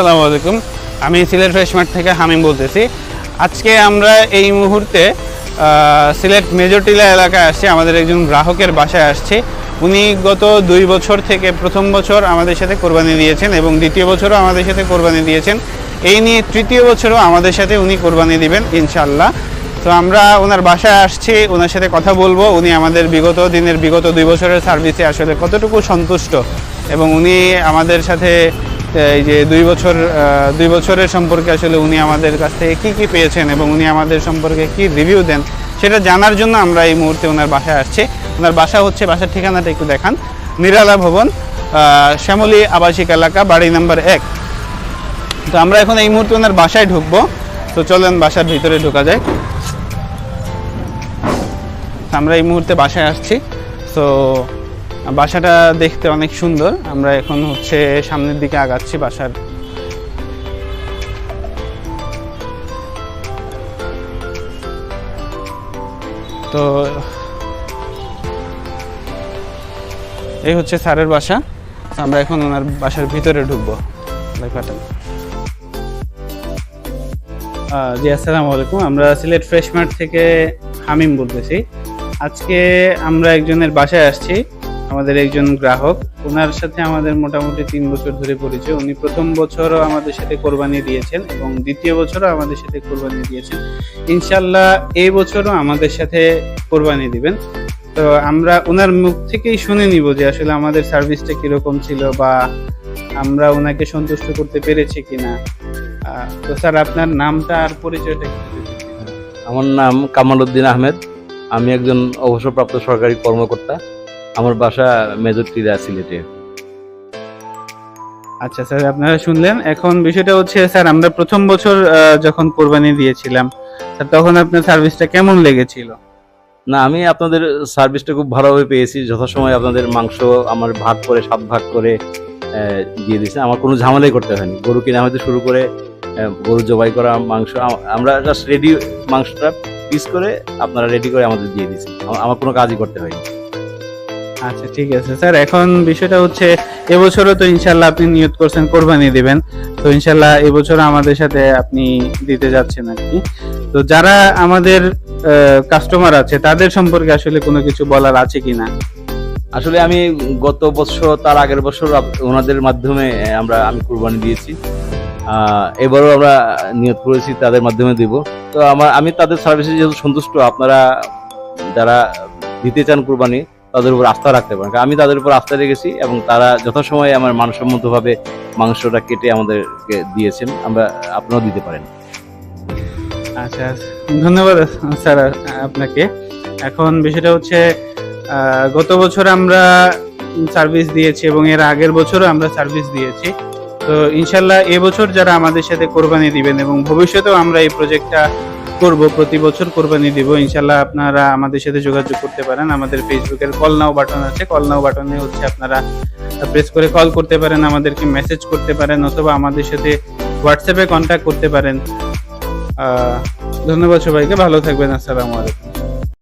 আসসালামু আলাইকুম। আমি সিলেট ফ্রেশমার্ট থেকে হামিম বলতেছি। আজকে আমরা এই মুহূর্তে সিলেট মেজর টিলা এলাকায় আসছি, আমাদের একজন গ্রাহকের বাসায় আসছি। উনি গত 2 বছর থেকে প্রথম বছর আমাদের সাথে কোরবানি দিয়েছেন এবং দ্বিতীয় বছরও আমাদের সাথে কোরবানি দিয়েছেন। এই নিয়ে তৃতীয় বছরও আমাদের সাথে উনি কোরবানি দিবেন ইনশাআল্লাহ। তো আমরা ওনার বাসায় আসছি, ওনার সাথে কথা বলবো। উনি আমাদের বিগত 2 বছরের সার্ভিসে আসলে কতটুকু সন্তুষ্ট এবং উনি আমাদের সাথে এই যে 2 বছরের সম্পর্কে আসলে উনি আমাদের কাছ থেকে কী পেয়েছেন এবং উনি আমাদের সম্পর্কে কি রিভিউ দেন সেটা জানার জন্য আমরা এই মুহূর্তে ওনার বাসায় আসছি। ওনার বাসা হচ্ছে, বাসার ঠিকানাটা একটু দেখান, নিরালা ভবন, শ্যামলী আবাসিক এলাকা, বাড়ি নাম্বার 1। তো আমরা এখন এই মুহূর্তে ওনার বাসায় ঢুকবো। তো চলেন বাসার ভিতরে ঢোকা যায়। আমরা এই মুহূর্তে বাসায় আসছি। তো বাসাটা দেখতে অনেক সুন্দর। আমরা এখন হচ্ছে সামনের দিকে আগাচ্ছি বাসার। তো এই হচ্ছে স্যারের বাসা। আমরা এখন ওনার বাসার ভিতরে ঢুকবো। জি আসসালামু আলাইকুম। আমরা সিলেট ফ্রেশমার্ট থেকে হামিম বলতেছি। আজকে আমরা একজনের বাসায় আসছি, আমাদের একজন গ্রাহক। ওনার সাথে আমাদের মোটামুটি 3 বছর ধরে পরিচয়। উনি প্রথম বছরও আমাদের সাথে কোরবানি দিয়েছেন এবং দ্বিতীয় বছরও আমাদের সাথে কোরবানি দিয়েছেন। ইনশাআল্লাহ এই বছরও আমাদের সাথে কোরবানি দিবেন। তো আমরা ওনার মুখ থেকেই শুনে নিব যে আসলে আমাদের সার্ভিসটা কিরকম ছিল বা আমরা ওনাকে সন্তুষ্ট করতে পেরেছি কিনা। তো স্যার, আপনার নামটা আর পরিচয়টা একটু দিন। আমার নাম কামাল উদ্দিন আহমেদ। আমি একজন অবসরপ্রাপ্ত সরকারি কর্মকর্তা। আমার বাসা মেজর টিলা, সিলেটে। আচ্ছা স্যার, আপনারা শুনলেন। এখন বিষয়টা হচ্ছে স্যার, আমরা প্রথম বছর যখন কোরবানি দিয়েছিলাম স্যার, তখন আপনার সার্ভিসটা কেমন লেগেছিল? না, আমি আপনাদের সার্ভিসটা খুব ভালোভাবে পেয়েছি। যথাসময়ে আপনাদের মাংস আমার ভাগ করে 7 ভাগ করে দিয়ে দিয়েছেন। আমার কোনো ঝামেলাই করতে হয়নি। গরু কিনা হয়তো শুরু করে গরু জবাই করা মাংস আমরা জাস্ট রেডি, মাংসটা পিস করে আপনারা রেডি করে আমাদের দিয়ে দিয়েছেন। আমার কোনো কাজই করতে হয়নি। আচ্ছা ঠিক আছে স্যার। এখন বিষয়টা হচ্ছে এবছরও তো ইনশাল্লাহ আপনি নিয়ত করছেন কোরবানি দিবেন। তো ইনশাল্লাহ এবছরও আমাদের সাথে আপনি দিতে যাচ্ছেন আর কি। তো যারা আমাদের কাস্টমার আছে তাদের সম্পর্কে আসলে কোনো কিছু বলার আছে কিনা? আসলে আমি গত বছর, তার আগের বছর ওনাদের মাধ্যমে আমি কুরবানি দিয়েছি। এবারও আমরা নিয়ত করেছি তাদের মাধ্যমে দিব। তো আমি তাদের সার্ভিসে যেহেতু সন্তুষ্ট, আপনারা যারা দিতে চান কুরবানি তাদের উপর আস্থা রাখতে পারেন। আমি তাদের উপর আস্থা রেখেছি এবং তারা যথাসময়ে আমার মানসম্মতভাবে মাংসটা কেটে আমাদেরকে দিয়েছেন। আপনারাও দিতে পারেন। আচ্ছা, ধন্যবাদ স্যার আপনাকে। এখন বিষয়টা হচ্ছে গত বছর আমরা সার্ভিস দিয়েছি এবং এর আগের বছরও আমরা সার্ভিস দিয়েছি। তো ইনশাল্লাহ এবছর যারা আমাদের সাথে কোরবানি দিবেন এবং ভবিষ্যতেও আমরা এই প্রজেক্টটা করব, প্রতি বছর কোরবানি দিব ইনশাল্লাহ, আপনারা আমাদের সাথে যোগাযোগ করতে পারেন। আমাদের ফেসবুকের কল নাও বাটন আছে, কল নাও বাটনে হচ্ছে আপনারা প্রেস করে কল করতে পারেন, আমাদেরকে মেসেজ করতে পারেন অথবা আমাদের সাথে হোয়াটসঅ্যাপে কন্ট্যাক্ট করতে পারেন। ধন্যবাদ সবাইকে, ভালো থাকবেন। আসসালামু আলাইকুম।